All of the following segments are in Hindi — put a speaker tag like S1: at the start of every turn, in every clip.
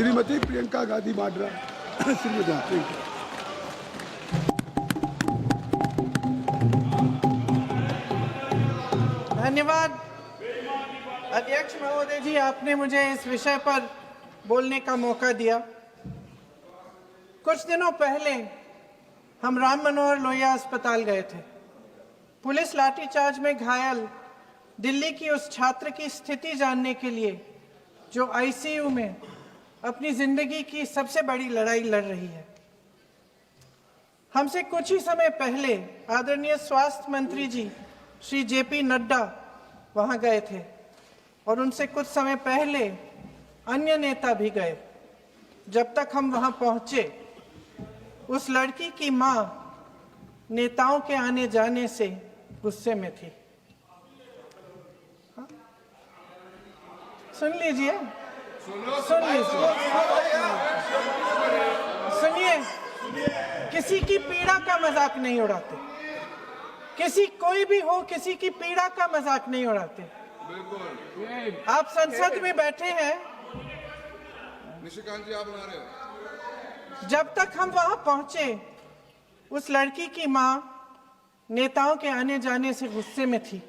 S1: श्रीमती प्रियंका गांधी वाड्रा। श्रीमती
S2: धन्यवाद अध्यक्ष महोदय जी, आपने मुझे इस विषय पर बोलने का मौका दिया। कुछ दिनों पहले हम राम मनोहर लोहिया अस्पताल गए थे। पुलिस लाठीचार्ज में घायल दिल्ली की उस छात्र की स्थिति जानने के लिए जो आईसीयू में अपनी जिंदगी की सबसे बड़ी लड़ाई लड़ रही है। हमसे कुछ ही समय पहले आदरणीय स्वास्थ्य मंत्री जी श्री जेपी नड्डा वहां गए थे और उनसे कुछ समय पहले अन्य नेता भी गए। जब तक हम वहां पहुंचे, उस लड़की की मां नेताओं के आने जाने से गुस्से में थी। सुन लीजिए, सुनिए, किसी की पीड़ा का मजाक नहीं उड़ाते। किसी कोई भी हो, किसी की पीड़ा का मजाक नहीं उड़ाते। आप संसद में बैठे हैं,
S3: निशिकांत जी आप बना रहे हो।
S2: जब तक हम वहां पहुंचे, उस लड़की की मां नेताओं के आने जाने से गुस्से में थी।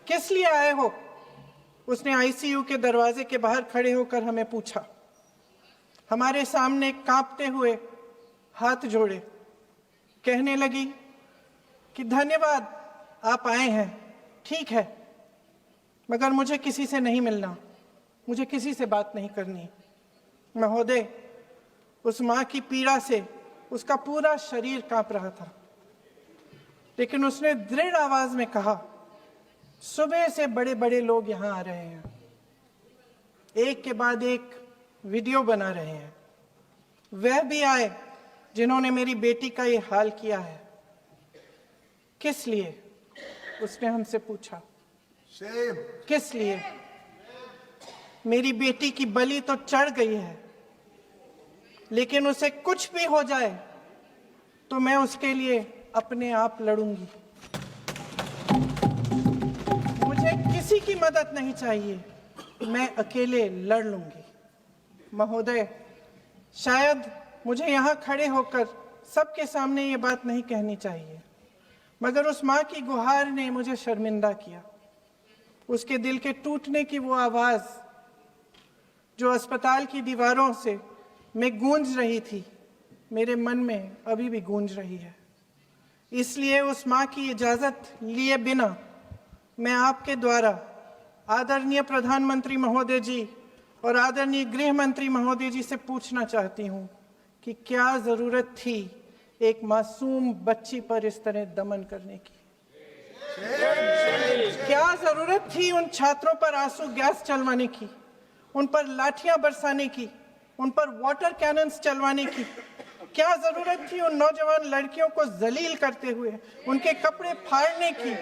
S2: किस लिए आए हो? उसने आईसीयू के दरवाजे के बाहर खड़े होकर हमें पूछा। हमारे सामने कांपते हुए हाथ जोड़े कहने लगी कि धन्यवाद आप आए हैं, ठीक है, मगर मुझे किसी से नहीं मिलना, मुझे किसी से बात नहीं करनी। महोदय, उस मां की पीड़ा से उसका पूरा शरीर कांप रहा था, लेकिन उसने दृढ़ आवाज में कहा, सुबह से बड़े बड़े लोग यहां आ रहे हैं, एक के बाद एक वीडियो बना रहे हैं। वह भी आए जिन्होंने मेरी बेटी का ये हाल किया है। किस लिए? उसने हमसे पूछा। किस लिए? मेरी बेटी की बलि तो चढ़ गई है, लेकिन उसे कुछ भी हो जाए तो मैं उसके लिए अपने आप लड़ूंगी। मुझे किसी की मदद नहीं चाहिए, मैं अकेले लड़ लूंगी। महोदय, शायद मुझे यहाँ खड़े होकर सबके सामने ये बात नहीं कहनी चाहिए, मगर उस माँ की गुहार ने मुझे शर्मिंदा किया। उसके दिल के टूटने की वो आवाज जो अस्पताल की दीवारों से में गूंज रही थी, मेरे मन में अभी भी गूंज रही है। इसलिए उस माँ की इजाजत लिए बिना मैं आपके द्वारा आदरणीय प्रधानमंत्री महोदय जी और आदरणीय गृह मंत्री महोदय जी से पूछना चाहती हूँ कि क्या जरूरत थी एक मासूम बच्ची पर इस तरह दमन करने की? क्या जरूरत थी उन छात्रों पर आंसू गैस चलवाने की, उन पर लाठियां बरसाने की, उन पर वाटर कैनन्स चलवाने की? क्या जरूरत थी उन नौजवान लड़कियों को जलील करते हुए उनके कपड़े फाड़ने की,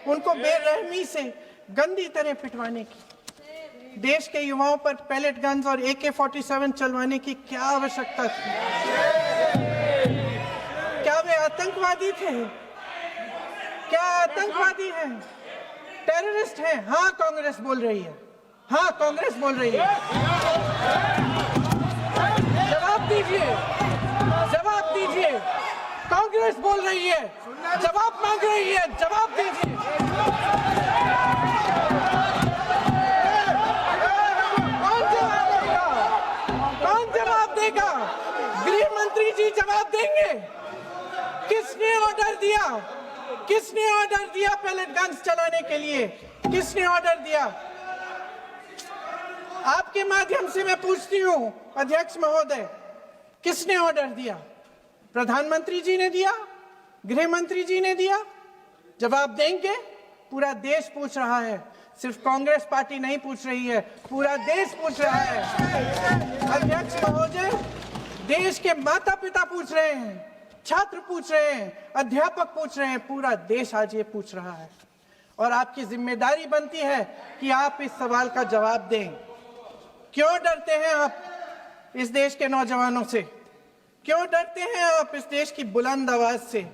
S2: उनको बेरहमी से गंदी तरह पिटवाने की? देश के युवाओं पर पैलेट गन्स और AK-47 चलवाने की क्या आवश्यकता थी? क्या वे आतंकवादी थे? क्या आतंकवादी हैं? टेररिस्ट हैं? हाँ, कांग्रेस बोल रही है। हाँ, कांग्रेस बोल रही है। जवाब दीजिए, जवाब दीजिए। कांग्रेस बोल रही है, जवाब मांग रही है, जवाब दीजिए। कौन जवाब देगा? गृह मंत्री जी जवाब देंगे। किसने ऑर्डर दिया? किसने ऑर्डर दिया पैलेट गन्स चलाने के लिए? किसने ऑर्डर दिया? आपके माध्यम से मैं पूछती हूं अध्यक्ष महोदय, किसने ऑर्डर दिया? प्रधानमंत्री जी ने दिया? गृह मंत्री जी ने दिया? जवाब देंगे? पूरा देश पूछ रहा है, सिर्फ कांग्रेस पार्टी नहीं पूछ रही है, पूरा देश पूछ रहा है। अध्यक्ष महोदय, देश के माता पिता पूछ रहे हैं, छात्र पूछ रहे हैं, अध्यापक पूछ रहे हैं, पूरा देश आज ये पूछ रहा है। और आपकी जिम्मेदारी बनती है कि आप इस सवाल का जवाब दें। क्यों डरते हैं आप इस देश के नौजवानों से? क्यों डरते हैं आप इस देश की बुलंद आवाज से?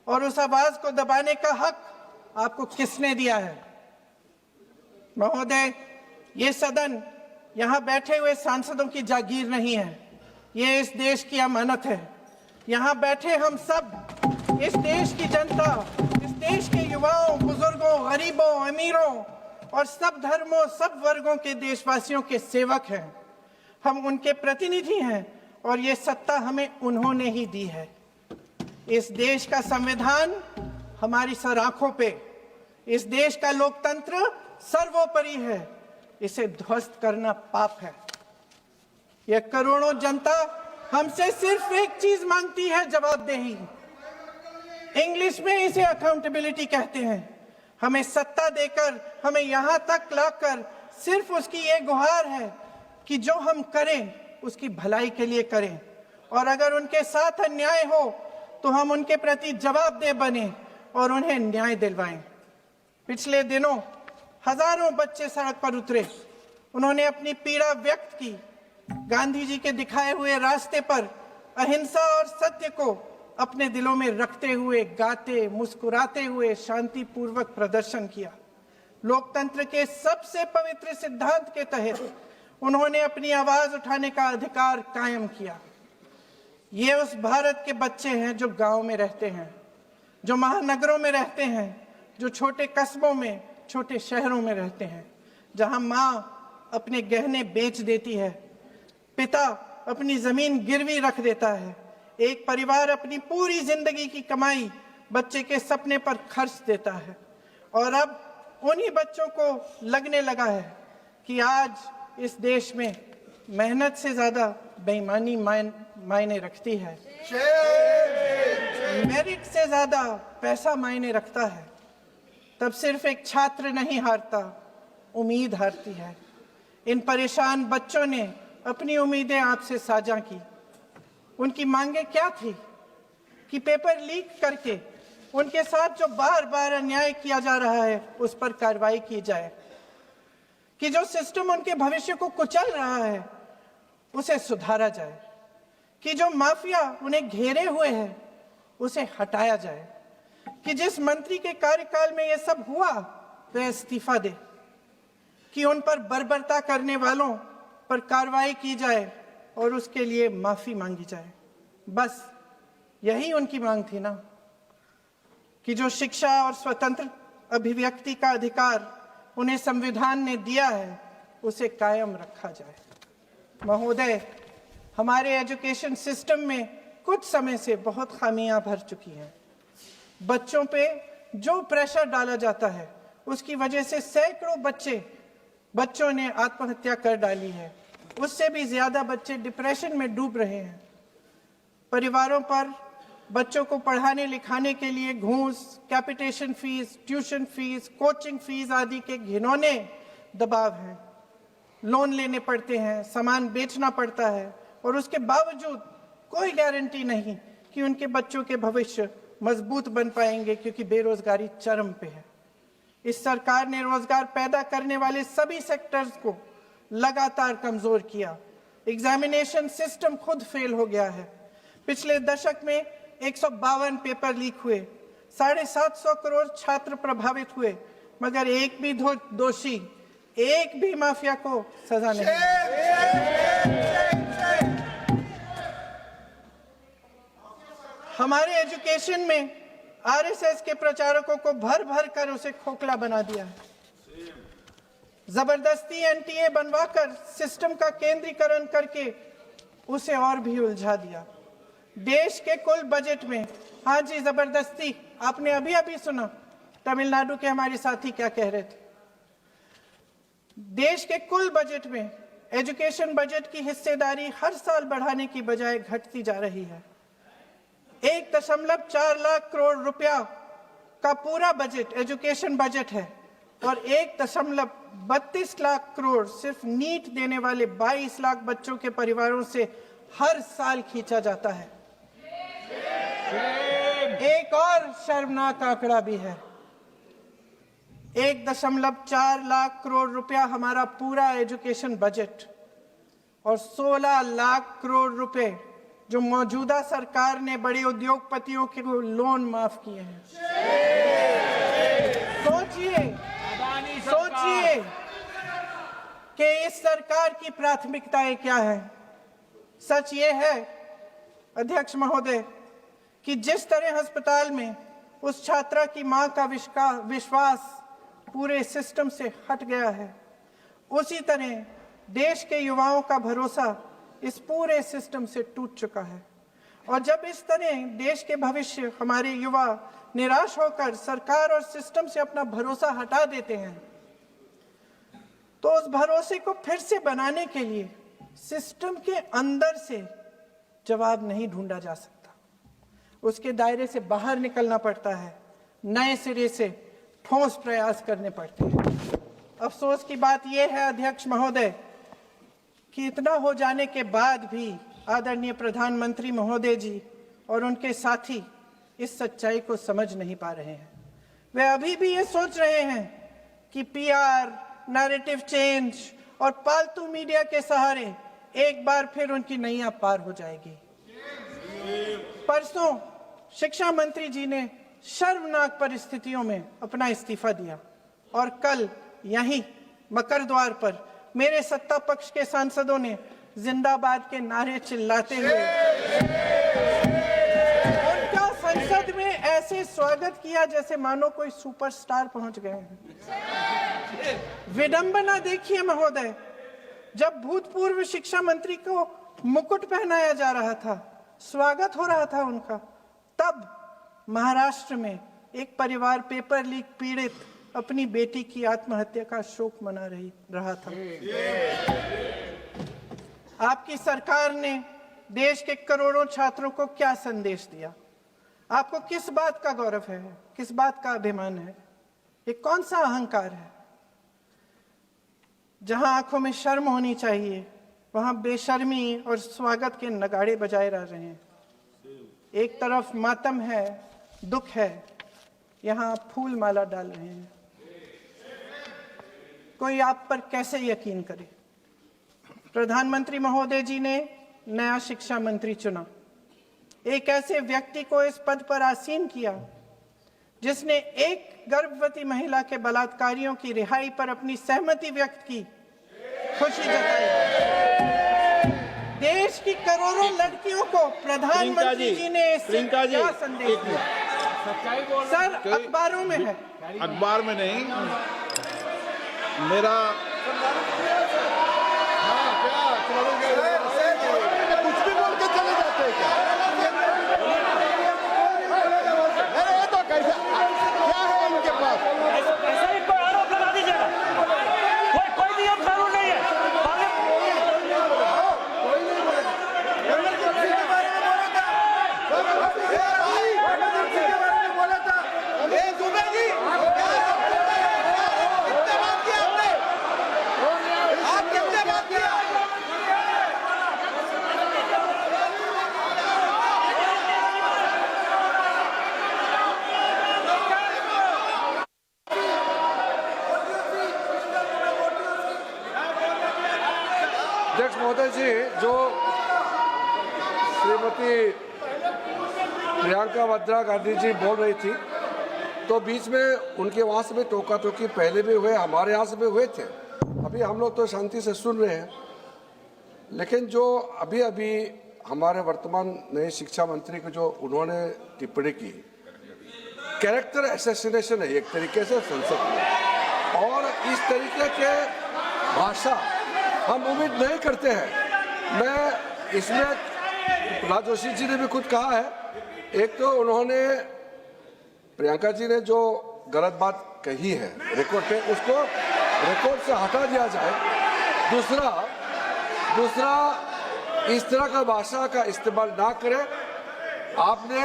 S2: और उस आवाज को दबाने का हक आपको किसने दिया है? महोदय, ये सदन यहाँ बैठे हुए सांसदों की जागीर नहीं है, ये इस देश की अमानत है। यहाँ बैठे हम सब इस देश की जनता, इस देश के युवाओं, बुजुर्गों, गरीबों, अमीरों और सब धर्मों, सब वर्गों के देशवासियों के सेवक हैं। हम उनके प्रतिनिधि हैं और ये सत्ता हमें उन्होंने ही दी है। इस देश का संविधान हमारी सर आंखों पे, इस देश का लोकतंत्र सर्वोपरि है, इसे ध्वस्त करना पाप है। यह करोड़ों जनता हमसे सिर्फ एक चीज मांगती है, जवाबदेही। इंग्लिश में इसे अकाउंटेबिलिटी कहते हैं। हमें सत्ता देकर, हमें यहां तक लाकर सिर्फ उसकी ये गुहार है कि जो हम करें उसकी भलाई के लिए करें, और अगर उनके साथ अन्याय हो तो हम उनके प्रति जवाबदेह बने और उन्हें न्याय दिलवाएं। पिछले दिनों हजारों बच्चे सड़क पर उतरे, उन्होंने अपनी पीड़ा व्यक्त की। गांधी जी के दिखाए हुए रास्ते पर अहिंसा और सत्य को अपने दिलों में रखते हुए, गाते, मुस्कुराते हुए शांतिपूर्वक प्रदर्शन किया। लोकतंत्र के सबसे पवित्र सिद्धांत के तहत उन्होंने अपनी आवाज उठाने का अधिकार कायम किया। ये उस भारत के बच्चे हैं जो गांव में रहते हैं, जो महानगरों में रहते हैं, जो छोटे कस्बों में, छोटे शहरों में रहते हैं, जहां माँ अपने गहने बेच देती है, पिता अपनी जमीन गिरवी रख देता है, एक परिवार अपनी पूरी जिंदगी की कमाई बच्चे के सपने पर खर्च देता है। और अब उन्हीं बच्चों को लगने लगा है कि आज इस देश में मेहनत से ज्यादा बेईमानी मायने रखती है, मेरिट से ज्यादा पैसा मायने रखता है। तब सिर्फ एक छात्र नहीं हारता, उम्मीद हारती है। इन परेशान बच्चों ने अपनी उम्मीदें आपसे साझा की। उनकी मांगे क्या थी? कि पेपर लीक करके उनके साथ जो बार बार अन्याय किया जा रहा है उस पर कार्रवाई की जाए, कि जो सिस्टम उनके भविष्य को कुचल रहा है उसे सुधारा जाए, कि जो माफिया उन्हें घेरे हुए है उसे हटाया जाए, कि जिस मंत्री के कार्यकाल में यह सब हुआ वह इस्तीफा दे, कि उन पर बर्बरता करने वालों पर कार्रवाई की जाए और उसके लिए माफी मांगी जाए। बस यही उनकी मांग थी ना, कि जो शिक्षा और स्वतंत्र अभिव्यक्ति का अधिकार उन्हें संविधान ने दिया है उसे कायम रखा जाए। महोदय, हमारे एजुकेशन सिस्टम में कुछ समय से बहुत खामियां भर चुकी हैं। बच्चों पे जो प्रेशर डाला जाता है उसकी वजह से सैकड़ों बच्चों ने आत्महत्या कर डाली है। उससे भी ज्यादा बच्चे डिप्रेशन में डूब रहे हैं। परिवारों पर बच्चों को पढ़ाने लिखाने के लिए घूस, capitation fees, tuition fees, coaching fees आदि के घिनौने दबाव हैं। लोन लेने पड़ते हैं, सामान बेचना पड़ता है और उसके बावजूद कोई गारंटी नहीं कि उनके बच्चों के भविष्य मजबूत बन पाएंगे, क्योंकि बेरोजगारी चरम पे है। इस सरकार ने रोजगार पैदा करने वाले सभी सेक्टर्स को लगातार कमजोर किया। एग्जामिनेशन सिस्टम खुद फेल हो गया है। पिछले दशक में 152 पेपर लीक हुए, 750 करोड़ छात्र प्रभावित हुए, मगर एक भी दोषी, एक भी माफिया को सजा नहीं। हमारे एजुकेशन में आरएसएस के प्रचारकों को भर भर कर उसे खोखला बना दिया है। जबरदस्ती एनटीए बनवाकर सिस्टम का केंद्रीकरण करके उसे और भी उलझा दिया। देश के कुल बजट में, हाँ जी जबरदस्ती, आपने अभी अभी सुना तमिलनाडु के हमारे साथी क्या कह रहे थे। देश के कुल बजट में एजुकेशन बजट की हिस्सेदारी हर साल बढ़ाने की बजाय घटती जा रही है। 1.4 लाख करोड़ रुपया का पूरा बजट एजुकेशन बजट है और 1.32 लाख करोड़ सिर्फ नीट देने वाले 22 लाख बच्चों के परिवारों से हर साल खींचा जाता है। एक और शर्मनाक आंकड़ा भी है। 1.4 लाख करोड़ रुपया हमारा पूरा एजुकेशन बजट और 16 लाख करोड़ रुपए जो मौजूदा सरकार ने बड़े उद्योगपतियों के लोन माफ किए हैं। सोचिए कि इस सरकार की प्राथमिकताएं क्या है। सच ये है अध्यक्ष महोदय कि जिस तरह अस्पताल में उस छात्रा की मां का विश्वास पूरे सिस्टम से हट गया है, उसी तरह देश के युवाओं का भरोसा इस पूरे सिस्टम से टूट चुका है। और जब इस तरह देश के भविष्य हमारे युवा निराश होकर सरकार और सिस्टम से अपना भरोसा हटा देते हैं, तो उस भरोसे को फिर से बनाने के लिए सिस्टम के अंदर से जवाब नहीं ढूंढा जा सकता, उसके दायरे से बाहर निकलना पड़ता है, नए सिरे से ठोस प्रयास करने पड़ते हैं। अफसोस की बात यह है अध्यक्ष महोदय कि इतना हो जाने के बाद भी आदरणीय प्रधानमंत्री महोदय जी और उनके साथी इस सच्चाई को समझ नहीं पा रहे हैं। वे अभी भी ये सोच रहे हैं कि पीआर, नैरेटिव चेंज और पालतू मीडिया के सहारे एक बार फिर उनकी नैया पार हो जाएगी। परसों शिक्षा मंत्री जी ने शर्मनाक परिस्थितियों में अपना इस्तीफा दिया और कल यहीं मकरद्वार पर मेरे सत्ता पक्ष के सांसदों ने जिंदाबाद के नारे चिल्लाते हुए उनका संसद में ऐसे स्वागत किया जैसे मानो कोई सुपरस्टार पहुंच गए हैं। विडंबना देखिए महोदय, जब भूतपूर्व शिक्षा मंत्री को मुकुट पहनाया जा रहा था, स्वागत हो रहा था उनका, तब महाराष्ट्र में एक परिवार पेपर लीक पीड़ित अपनी बेटी की आत्महत्या का शोक मना रहा था। आपकी सरकार ने देश के करोड़ों छात्रों को क्या संदेश दिया? आपको किस बात का गौरव है, किस बात का अभिमान है? ये कौन सा अहंकार है? जहां आंखों में शर्म होनी चाहिए, वहां बेशर्मी और स्वागत के नगाड़े बजाए रह रहे हैं। एक तरफ मातम है, दुख है, यहां फूल माला डाल रहे हैं। कोई आप पर कैसे यकीन करे? प्रधानमंत्री महोदय जी ने नया शिक्षा मंत्री चुना, एक ऐसे व्यक्ति को इस पद पर आसीन किया जिसने एक गर्भवती महिला के बलात्कारियों की रिहाई पर अपनी सहमति व्यक्त की, खुशी जताई। देश की करोड़ों लड़कियों को प्रधानमंत्री जी ने इससे क्या संदेश दिया? सर, अखबारों में है,
S4: अखबार में नहीं। मेरा
S1: कुछ भी बोल के चले जाते हैं क्या? अरे ये तो कैसा क्या है इनके पास?
S5: ऐसा ही कोई आरोप लगा दीजिएगा। कोई नियम कानून नहीं है।
S6: अध्यक्ष महोदय जी, जो श्रीमती प्रियंका वाड्रा गांधी जी बोल रही थी, तो बीच में उनके वहाँ से भी टोका टोकी पहले भी हुए, हमारे यहाँ से भी हुए थे। अभी हम लोग तो शांति से सुन रहे हैं, लेकिन जो अभी अभी हमारे वर्तमान नए शिक्षा मंत्री को जो उन्होंने टिप्पणी की, कैरेक्टर असैसिनेशन है एक तरीके से संसद में, और इस तरीके के भाषा हम उम्मीद नहीं करते हैं। मैं इसमें प्रहलाद जोशी जी ने भी खुद कहा है, एक तो उन्होंने प्रियंका जी ने जो गलत बात कही है रिकॉर्ड पे, उसको रिकॉर्ड से हटा दिया जाए। दूसरा इस तरह का भाषा का इस्तेमाल ना करें। आपने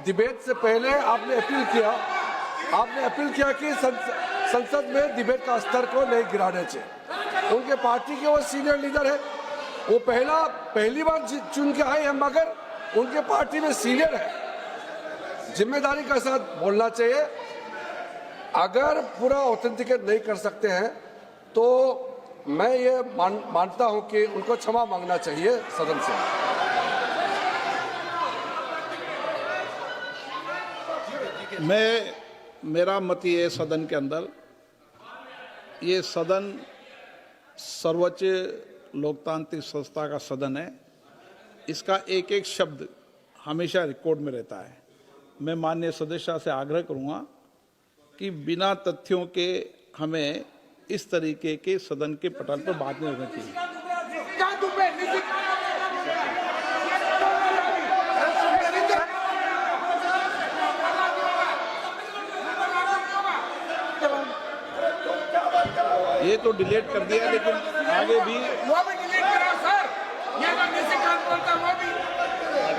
S6: डिबेट से पहले आपने अपील किया कि संसद में डिबेट का स्तर को नहीं गिराने चाहिए। उनके पार्टी के वो सीनियर लीडर है, वो पहली बार चुन के आए हैं, मगर उनके पार्टी में सीनियर है, जिम्मेदारी के साथ बोलना चाहिए। अगर पूरा ऑथेंटिकेट नहीं कर सकते हैं तो मैं ये मानता हूं कि उनको क्षमा मांगना चाहिए सदन से।
S4: मेरा मत ये सदन के अंदर, ये सदन सर्वोच्च लोकतांत्रिक संस्था का सदन है, इसका एक एक शब्द हमेशा रिकॉर्ड में रहता है। मैं माननीय सदस्य से आग्रह करूंगा कि बिना तथ्यों के हमें इस तरीके के सदन के पटल पर बात नहीं होनी चाहिए। ये तो डिलीट कर दिया, लेकिन आगे भी
S3: वो भी डिलीट करा सर। ये तो निशिकांत बोलता वो भी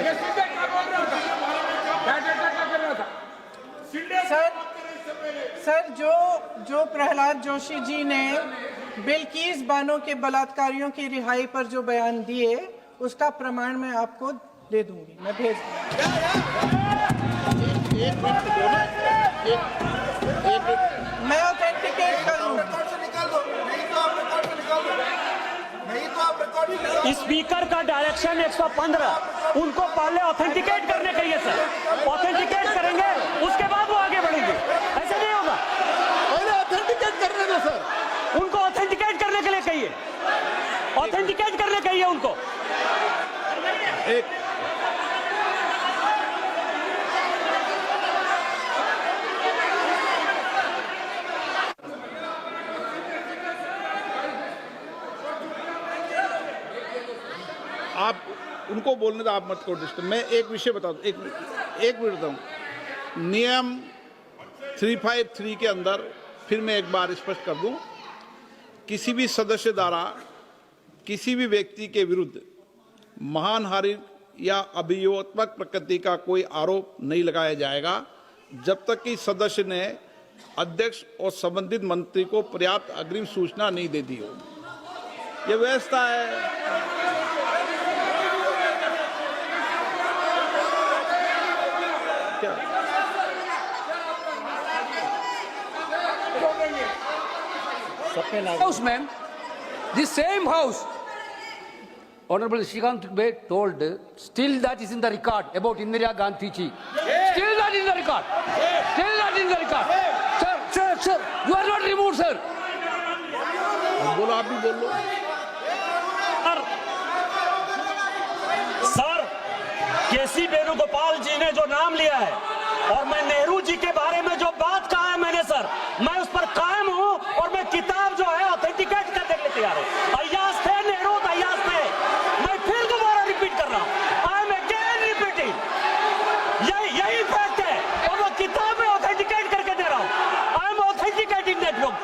S3: ये सीधे क्या बोल रहा था, क्या कर रहा था
S2: सर जो प्रहलाद जोशी जी ने बिल्किस बानो के बलात्कारियों की रिहाई पर जो बयान दिए, उसका प्रमाण मैं आपको दे दूंगी, मैं भेज मैं ऑथेंटिकेट करूंगा।
S5: स्पीकर का डायरेक्शन 115, उनको पहले ऑथेंटिकेट करने के लिए सर, ऑथेंटिकेट करेंगे उसके बाद वो आगे बढ़ेंगे, ऐसे नहीं होगा।
S1: पहले ऑथेंटिकेट करने दो सर।
S5: उनको ऑथेंटिकेट करने के लिए कहिए, ऑथेंटिकेट करने कहिए उनको।
S4: आप उनको बोलने दो, आप मत करो डिस्टर्ब। मैं एक विषय बता दूं, एक मिनट बताऊं। नियम 353 के अंदर फिर मैं एक बार स्पष्ट कर दूं, किसी भी सदस्य द्वारा किसी भी व्यक्ति के विरुद्ध मानहानि या अभियोगात्मक प्रकृति का कोई आरोप नहीं लगाया जाएगा जब तक कि सदस्य ने अध्यक्ष और संबंधित मंत्री को पर्याप्त अग्रिम सूचना नहीं दे दी हो। यह व्यवस्था है।
S7: House, ma'am, the same house, Honorable Shrikant Bey told, still that is in the record about Indira Gandhi ji. Still that in the record. Still that in the record. Sir, you are not removed, sir.
S4: बोलो, आप भी बोल लो।
S5: सर, केसी वेणुगोपाल जी ने जो नाम लिया है और मैं नेहरू जी के बारे में जो बात कहा है मैंने सर, मैं उस पर कायम हूं और मैं किताब जो है ऑथेंटिकेट करने के लिए तैयार हूं। अय्याज थे नेहरू, अय्याज थे। मैं फिर दोबारा रिपीट कर रहा हूं, आई एम अगेन रिपीटिंग, यही फैक्ट है और मैं किताब में ऑथेंटिकेट करके दे रहा हूं। I am authenticating that book.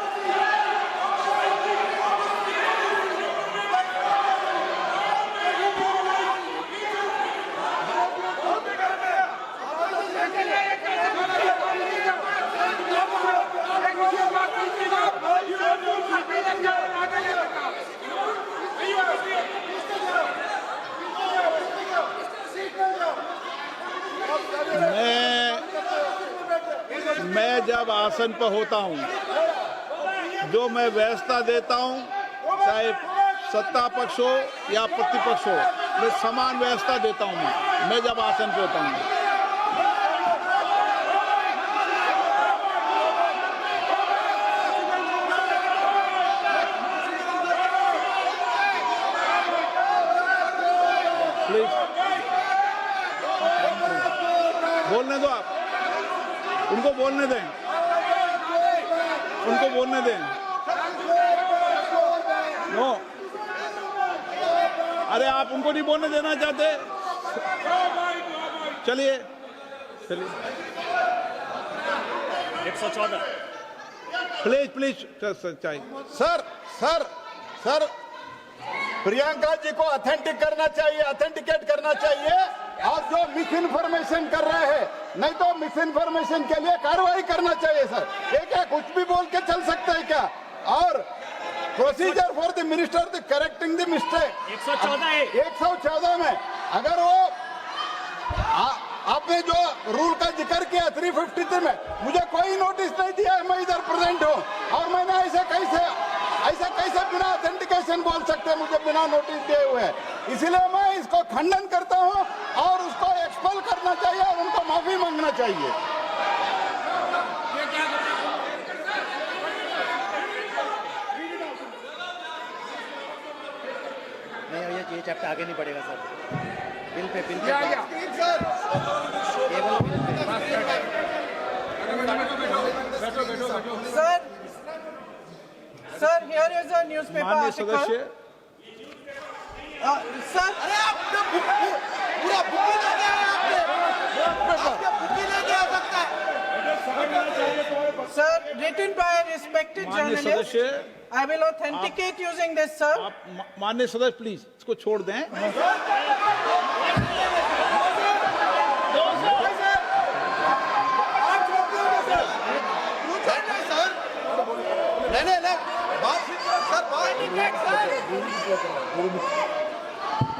S4: मैं जब आसन पर होता हूं, जो मैं व्यवस्था देता हूं, चाहे सत्ता पक्ष हो या प्रतिपक्ष हो, मैं समान व्यवस्था देता हूं। मैं जब आसन पर होता हूं, प्लीज बोलने दो, आप उनको बोलने दें, उनको बोलने दें। नो, अरे आप उनको नहीं बोलने देना चाहते? चलिए
S5: 114
S4: प्लीज चाहिए।
S1: सर प्रियंका जी को ऑथेंटिकेट करना चाहिए और जो मिस इन्फॉर्मेशन कर रहे हैं, नहीं तो मिस इन्फॉर्मेशन के लिए कार्रवाई करना चाहिए सर। ये क्या कुछ भी बोल के चल सकते हैं क्या? और procedure for the minister the correcting the mistake 114 में अगर वो आपने जो रूल का जिक्र किया 353 में, मुझे कोई नोटिस नहीं दिया है, मैं इधर प्रेजेंट हूँ और मैंने ऐसे कैसे बिना ऑथेंटिकेशन बोल सकते, मुझे बिना नोटिस दिए हुए। इसलिए मैं इसको खंडन करता हूँ और उसको एक्सपेल करना चाहिए और उनको माफी मांगना चाहिए।
S8: ये चैप्टर आगे नहीं बढ़ेगा सर। बिल पे
S3: या
S8: केवल bill pay.
S2: Sir, here is a newspaper
S4: माननीय
S2: article.
S4: सदस्य,
S2: Sir, sir, written by a respected
S4: माननीय
S2: journalist.
S4: सदस्य,
S2: I will authenticate using this, sir.
S4: आप माननीय सदस्य प्लीज इसको छोड़ दें।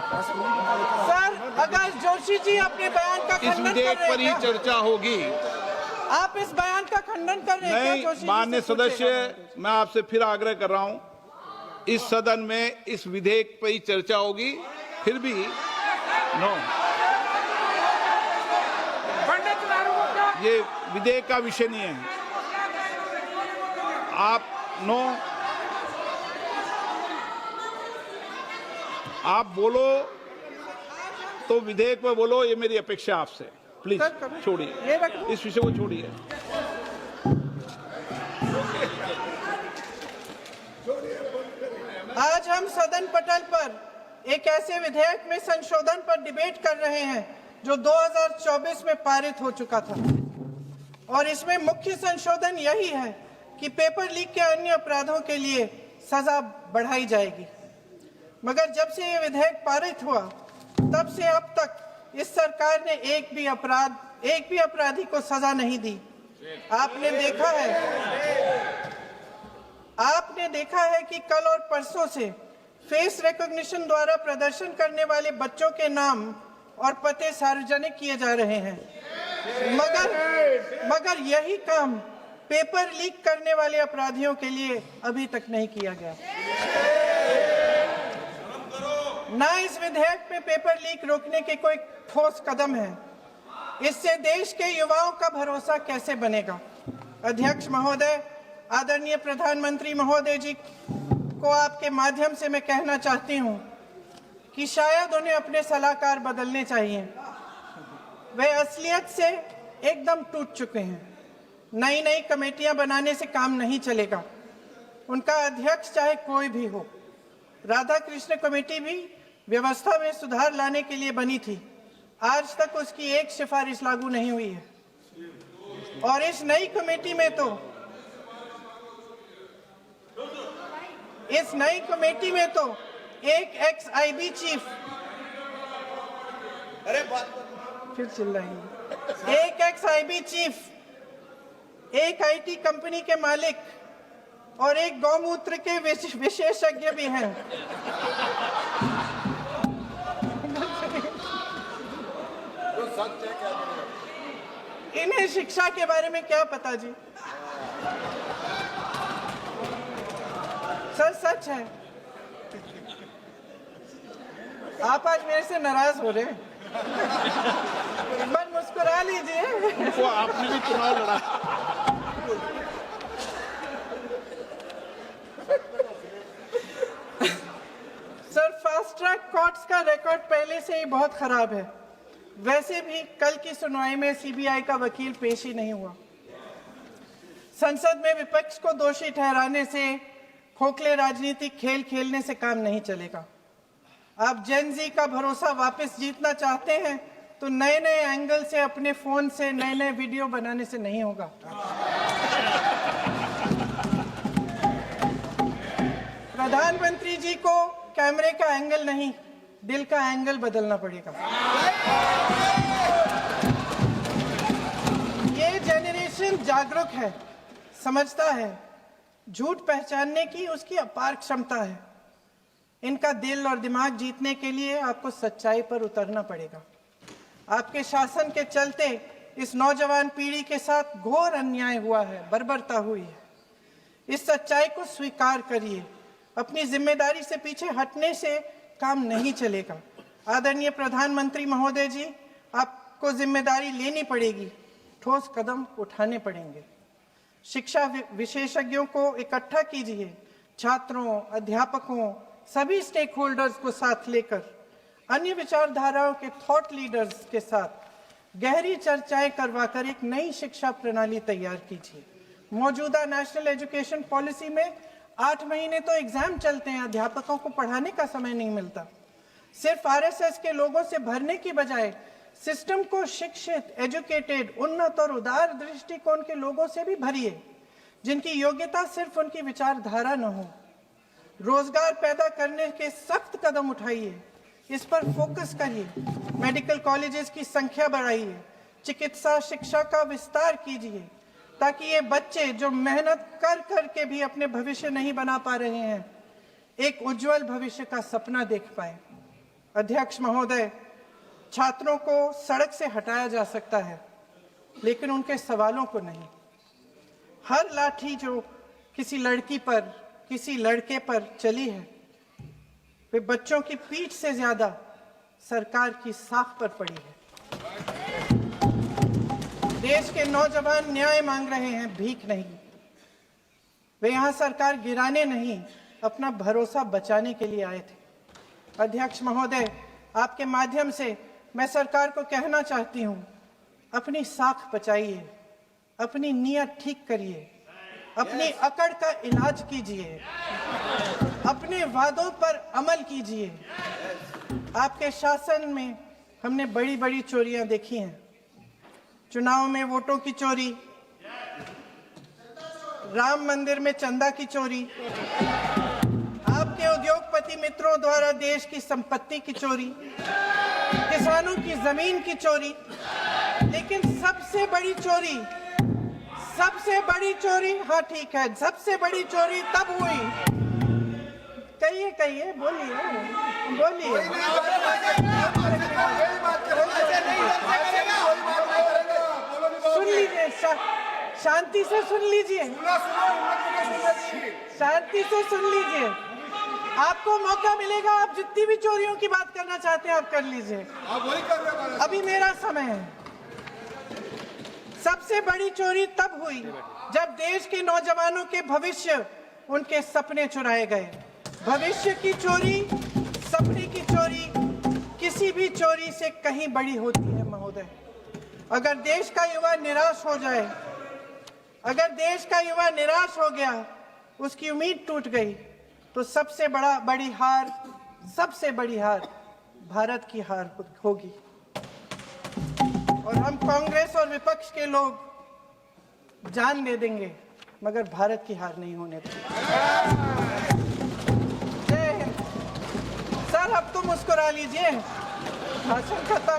S2: सर, अगर जोशी जी अपने बयान का
S4: इस
S2: खंडन कर
S4: विधेयक
S2: रहे
S4: पर ही
S2: हैं,
S4: चर्चा होगी।
S2: आप इस बयान का खंडन कर रहे हैं क्या
S4: नहीं,
S2: जोशी जी
S4: माननीय
S2: से पूछेगा?
S4: सदस्य, मैं आपसे फिर आग्रह कर रहा हूं, इस सदन में इस विधेयक पर ही चर्चा होगी। फिर भी नो,
S3: पंडित लालू को क्या
S4: ये विधेयक का विषय नहीं है। आप नो, आप बोलो तो विधेयक पे बोलो, ये मेरी अपेक्षा आपसे। प्लीज
S2: सर, कभी-
S4: छोड़िए,
S2: ये रखो।
S4: इस विषय को छोड़िए।
S2: आज हम सदन पटल पर एक ऐसे विधेयक में संशोधन पर डिबेट कर रहे हैं जो 2024 में पारित हो चुका था, और इसमें मुख्य संशोधन यही है कि पेपर लीक के अन्य अपराधों के लिए सजा बढ़ाई जाएगी। मगर जब से ये विधेयक पारित हुआ तब से अब तक इस सरकार ने एक भी अपराधी को सजा नहीं दी। आपने देखा है कि कल और परसों से फेस रिकॉग्निशन द्वारा प्रदर्शन करने वाले बच्चों के नाम और पते सार्वजनिक किए जा रहे हैं, मगर यही काम पेपर लीक करने वाले अपराधियों के लिए अभी तक नहीं किया गया। ना इस विधेयक में पेपर लीक रोकने के कोई ठोस कदम है। इससे देश के युवाओं का भरोसा कैसे बनेगा? अध्यक्ष महोदय, आदरणीय प्रधानमंत्री महोदय जी को आपके माध्यम से मैं कहना चाहती हूं कि शायद उन्हें अपने सलाहकार बदलने चाहिए। वे असलियत से एकदम टूट चुके हैं। नई नई कमेटियां बनाने से काम नहीं चलेगा। उनका अध्यक्ष चाहे कोई भी हो, राधा कृष्ण कमेटी भी व्यवस्था में सुधार लाने के लिए बनी थी। आज तक उसकी एक सिफारिश लागू नहीं हुई है, और इस नई कमेटी में तो एक एक्स-आईबी चीफ, फिर चिल्लाएंगे, एक एक्स-आईबी चीफ, एक आईटी कंपनी के मालिक और एक गौमूत्र के विशेषज्ञ भी हैं। इन्हें शिक्षा के बारे में क्या पता जी? सर, सच है। आप आज मेरे से नाराज हो रहे हैं। मन मुस्कुरा लीजिए।
S4: उनको आपने भी चुनाव लड़ा।
S2: सर, फास्ट ट्रैक कोर्ट्स का रिकॉर्ड पहले से ही बहुत खराब है। वैसे भी कल की सुनवाई में सीबीआई का वकील पेश ही नहीं हुआ। संसद में विपक्ष को दोषी ठहराने से, खोखले राजनीतिक खेल खेलने से काम नहीं चलेगा। आप जेन जी का भरोसा वापस जीतना चाहते हैं तो नए नए एंगल से अपने फोन से नए नए वीडियो बनाने से नहीं होगा। प्रधानमंत्री जी को कैमरे का एंगल नहीं, दिल का एंगल बदलना पड़ेगा। ये जेनरेशन जागरूक है, समझता है, झूठ पहचानने की उसकी अपार क्षमता है। इनका दिल और दिमाग जीतने के लिए आपको सच्चाई पर उतरना पड़ेगा। आपके शासन के चलते इस नौजवान पीढ़ी के साथ घोर अन्याय हुआ है, बर्बरता हुई है। इस सच्चाई को स्वीकार करिए। अपनी जिम्मेदारी से पीछे हटने से काम नहीं चलेगा। आदरणीय प्रधानमंत्री महोदय जी, आपको जिम्मेदारी लेनी पड़ेगी, ठोस कदम उठाने पड़ेंगे। शिक्षा विशेषज्ञों को इकट्ठा कीजिए, छात्रों, अध्यापकों, सभी स्टेक होल्डर्स को साथ लेकर अन्य विचारधाराओं के थॉट लीडर्स के साथ गहरी चर्चाएं करवाकर एक नई शिक्षा प्रणाली तैयार कीजिए। मौजूदा नेशनल एजुकेशन पॉलिसी में 8 महीने तो एग्जाम चलते हैं, अध्यापकों को पढ़ाने का समय नहीं मिलता। सिर्फ आरएसएस के लोगों से भरने की बजाय सिस्टम को शिक्षित, एजुकेटेड, उन्नत और उदार दृष्टिकोण के लोगों से भी भरिए, जिनकी योग्यता सिर्फ उनकी विचारधारा न हो। रोजगार पैदा करने के सख्त कदम उठाइए, इस पर फोकस करिए। मेडिकल कॉलेजेस की संख्या बढ़ाइए, चिकित्सा शिक्षा का विस्तार कीजिए, ताकि ये बच्चे जो मेहनत कर कर के भी अपने भविष्य नहीं बना पा रहे हैं, एक उज्जवल भविष्य का सपना देख पाए। अध्यक्ष महोदय, छात्रों को सड़क से हटाया जा सकता है, लेकिन उनके सवालों को नहीं। हर लाठी जो किसी लड़की पर, किसी लड़के पर चली है, वे बच्चों की पीठ से ज्यादा सरकार की साख पर पड़ी है। देश के नौजवान न्याय मांग रहे हैं, भीख नहीं। वे यहां सरकार गिराने नहीं, अपना भरोसा बचाने के लिए आए थे। अध्यक्ष महोदय, आपके माध्यम से मैं सरकार को कहना चाहती हूं, अपनी साख बचाइए, अपनी नीयत ठीक करिए, अपनी अकड़ का इलाज कीजिए, अपने वादों पर अमल कीजिए। आपके शासन में हमने बड़ी बड़ी चोरियां देखी हैं। चुनाव में वोटों की चोरी, राम मंदिर में चंदा की चोरी, आपके उद्योगपति मित्रों द्वारा देश की संपत्ति की चोरी, किसानों की जमीन की चोरी, लेकिन सबसे बड़ी चोरी, हाँ ठीक है, सबसे बड़ी चोरी तब हुई। कहिए, बोलिए। सुन लीजिए, शांति से सुन लीजिए, शांति से सुन लीजिए। आपको मौका मिलेगा, आप जितनी भी चोरियों की बात करना चाहते हैं आप कर लीजिए, अभी मेरा समय है। सबसे बड़ी चोरी तब हुई जब देश के नौजवानों के भविष्य, उनके सपने चुराए गए। भविष्य की चोरी, सपने की चोरी किसी भी चोरी से कहीं बड़ी होती है महोदय। अगर देश का युवा निराश हो जाए, अगर देश का युवा निराश हो गया, उसकी उम्मीद टूट गई, तो सबसे बड़ी हार भारत की हार होगी। और हम कांग्रेस और विपक्ष के लोग जान दे देंगे, मगर भारत की हार नहीं होने देंगे। सर, अब तो मुस्कुरा लीजिए, भाषण खत्म।